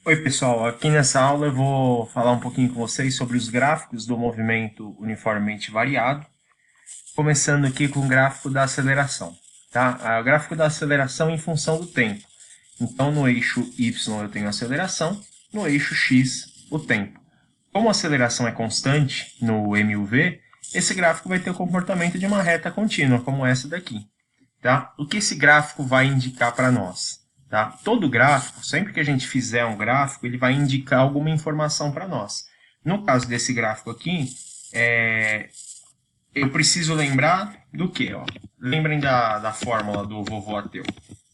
Oi, pessoal. Aqui nessa aula eu vou falar um pouquinho com vocês sobre os gráficos do movimento uniformemente variado, começando aqui com o gráfico da aceleração. Tá? O gráfico da aceleração em função do tempo. Então, no eixo Y eu tenho a aceleração, no eixo X o tempo. Como a aceleração é constante no MUV, esse gráfico vai ter o comportamento de uma reta contínua, como essa daqui. Tá? O que esse gráfico vai indicar para nós? Tá? Todo gráfico, sempre que a gente fizer um gráfico, ele vai indicar alguma informação para nós. No caso desse gráfico aqui, eu preciso lembrar do quê? Ó? Lembrem da fórmula do vovô ateu.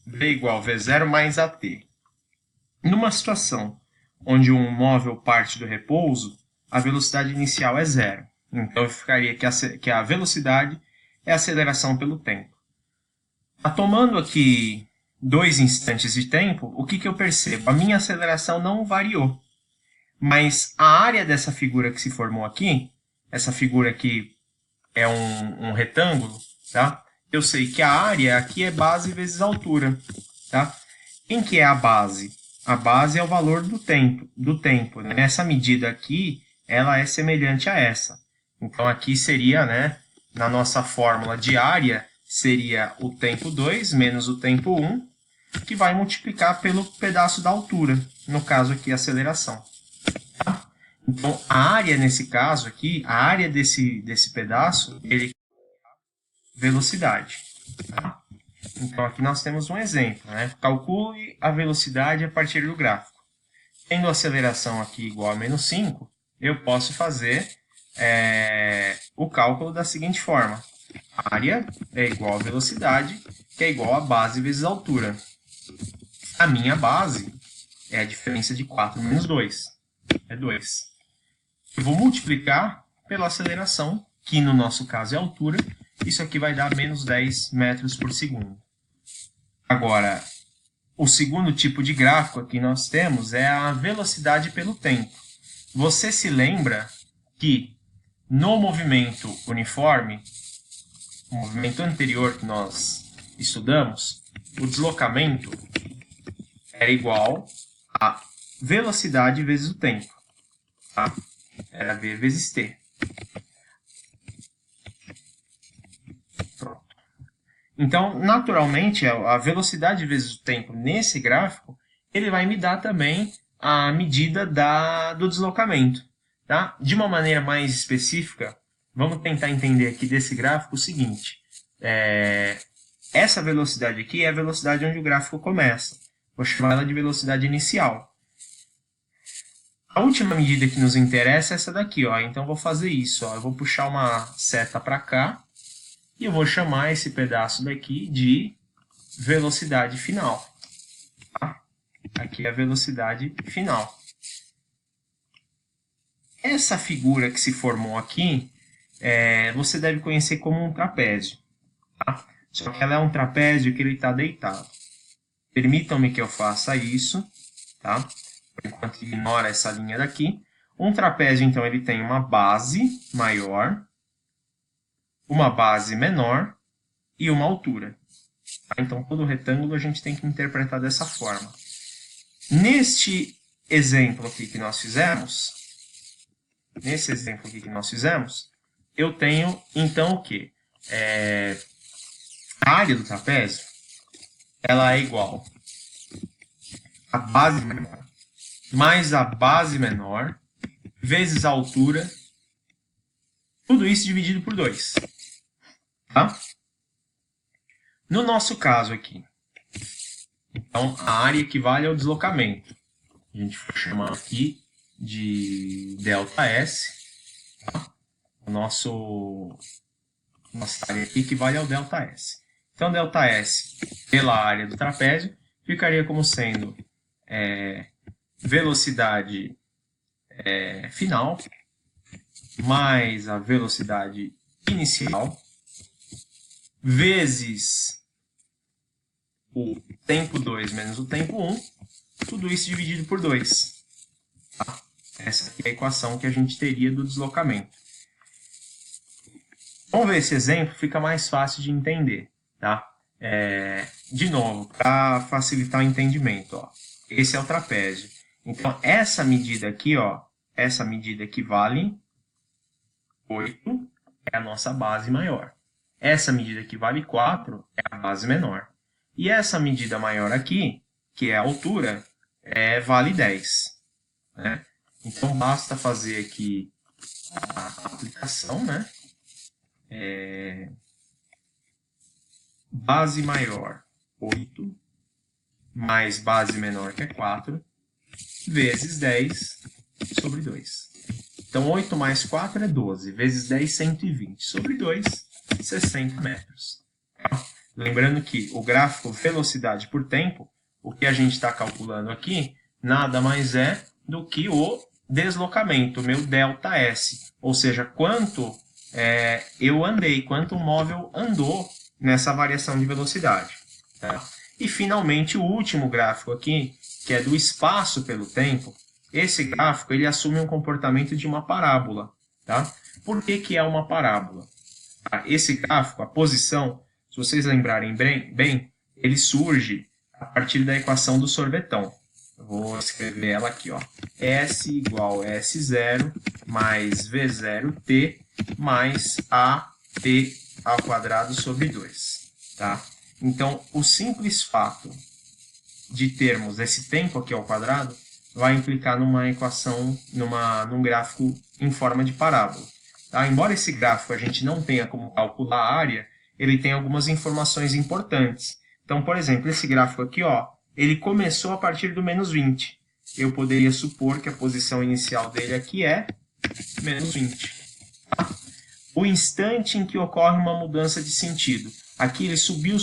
V igual V0 mais AT. Numa situação onde um móvel parte do repouso, a velocidade inicial é zero. Então, eu ficaria que a velocidade é a aceleração pelo tempo. Tomando aqui 2 instantes de tempo, o que eu percebo? A minha aceleração não variou, mas a área dessa figura que se formou aqui, essa figura aqui é um retângulo, tá? Eu sei que a área aqui é base vezes altura, tá? Quem que é a base? A base é o valor do tempo, né? Essa medida aqui, ela é semelhante a essa. Então, aqui seria, né, na nossa fórmula de área, seria o tempo 2 menos o tempo 1, que vai multiplicar pelo pedaço da altura, no caso aqui, a aceleração. Então, a área, nesse caso aqui, a área desse pedaço, ele é velocidade. Tá? Então, aqui nós temos um exemplo. Né? Calcule a velocidade a partir do gráfico. Tendo a aceleração aqui igual a menos 5, eu posso fazer o cálculo da seguinte forma. A área é igual a velocidade, que é igual a base vezes a altura. A minha base é a diferença de 4 menos 2. É 2. Eu vou multiplicar pela aceleração, que no nosso caso é a altura. Isso aqui vai dar menos 10 metros por segundo. Agora, o segundo tipo de gráfico que nós temos é a velocidade pelo tempo. Você se lembra que no movimento uniforme, o movimento anterior que nós estudamos, o deslocamento era igual a velocidade vezes o tempo. Tá? Era V vezes T. Pronto. Então, naturalmente, a velocidade vezes o tempo nesse gráfico, ele vai me dar também a medida do deslocamento. Tá? De uma maneira mais específica, vamos tentar entender aqui desse gráfico o seguinte. Essa velocidade aqui é a velocidade onde o gráfico começa. Vou chamar ela de velocidade inicial. A última medida que nos interessa é essa daqui. Ó. Então, vou fazer isso. Ó. Eu vou puxar uma seta para cá e eu vou chamar esse pedaço daqui de velocidade final. Tá? Aqui é a velocidade final. Essa figura que se formou aqui, você deve conhecer como um trapézio. Tá? Só que ela é um trapézio que ele está deitado. Permitam-me que eu faça isso. Tá? Por enquanto, ignora essa linha daqui. Um trapézio, então, ele tem uma base maior, uma base menor e uma altura. Tá? Então, todo retângulo a gente tem que interpretar dessa forma. Neste exemplo aqui que nós fizemos, eu tenho, então, o quê? A área do trapézio, ela é igual a base menor mais a base menor vezes a altura, tudo isso dividido por 2. Tá? No nosso caso aqui, então, a área equivale ao deslocamento. A gente vai chamar aqui de ΔS. Tá? Nossa área aqui equivale ao ΔS. Então, ΔS pela área do trapézio ficaria como sendo velocidade final mais a velocidade inicial vezes o tempo 2 menos o tempo 1, tudo isso dividido por 2. Tá? Essa aqui é a equação que a gente teria do deslocamento. Vamos ver esse exemplo, fica mais fácil de entender. Tá? De novo, para facilitar o entendimento. Ó. Esse é o trapézio. Então, essa medida aqui, ó, essa medida que vale 8 é a nossa base maior. Essa medida que vale 4 é a base menor. E essa medida maior aqui, que é a altura, vale 10. Né? Então, basta fazer aqui a aplicação, né? Base maior, 8, mais base menor, que é 4, vezes 10 sobre 2. Então, 8 mais 4 é 12, vezes 10, 120, sobre 2, 60 metros. Lembrando que o gráfico velocidade por tempo, o que a gente está calculando aqui, nada mais é do que o deslocamento, o meu ΔS. Ou seja, quanto eu andei, quanto o móvel andou nessa variação de velocidade. Tá? E, finalmente, o último gráfico aqui, que é do espaço pelo tempo, esse gráfico ele assume um comportamento de uma parábola. Tá? Por que é uma parábola? Esse gráfico, a posição, se vocês lembrarem bem, ele surge a partir da equação do sorvetão. Eu vou escrever ela aqui, ó. S igual a S0 mais V0t mais AT ao quadrado sobre 2. Tá? Então, o simples fato de termos esse tempo aqui ao quadrado vai implicar numa equação, num gráfico em forma de parábola. Tá? Embora esse gráfico a gente não tenha como calcular a área, ele tem algumas informações importantes. Então, por exemplo, esse gráfico aqui, ó, ele começou a partir do menos 20. Eu poderia supor que a posição inicial dele aqui é menos 20. Tá? O instante em que ocorre uma mudança de sentido. Aqui ele subiu,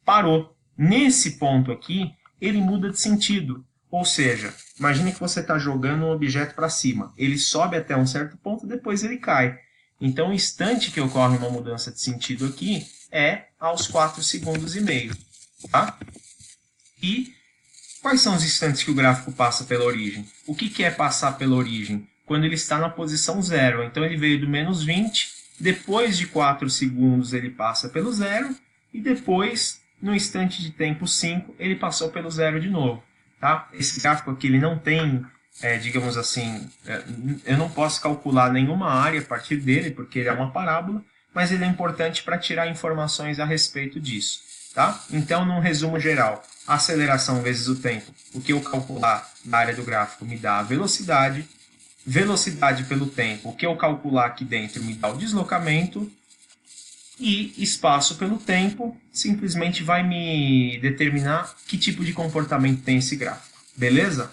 parou. Nesse ponto aqui, ele muda de sentido. Ou seja, imagine que você está jogando um objeto para cima. Ele sobe até um certo ponto, depois ele cai. Então, o instante que ocorre uma mudança de sentido aqui é aos 4 segundos e meio. Tá? E quais são os instantes que o gráfico passa pela origem? O que é passar pela origem? Quando ele está na posição 0. Então, ele veio do menos 20, depois de 4 segundos ele passa pelo 0, e depois, no instante de tempo 5, ele passou pelo 0 de novo. Tá? Esse gráfico aqui ele não tem, digamos assim, eu não posso calcular nenhuma área a partir dele, porque ele é uma parábola, mas ele é importante para tirar informações a respeito disso. Tá? Então, num resumo geral, a aceleração vezes o tempo, o que eu calcular na área do gráfico me dá a velocidade, velocidade pelo tempo, o que eu calcular aqui dentro me dá o deslocamento, e espaço pelo tempo simplesmente vai me determinar que tipo de comportamento tem esse gráfico. Beleza?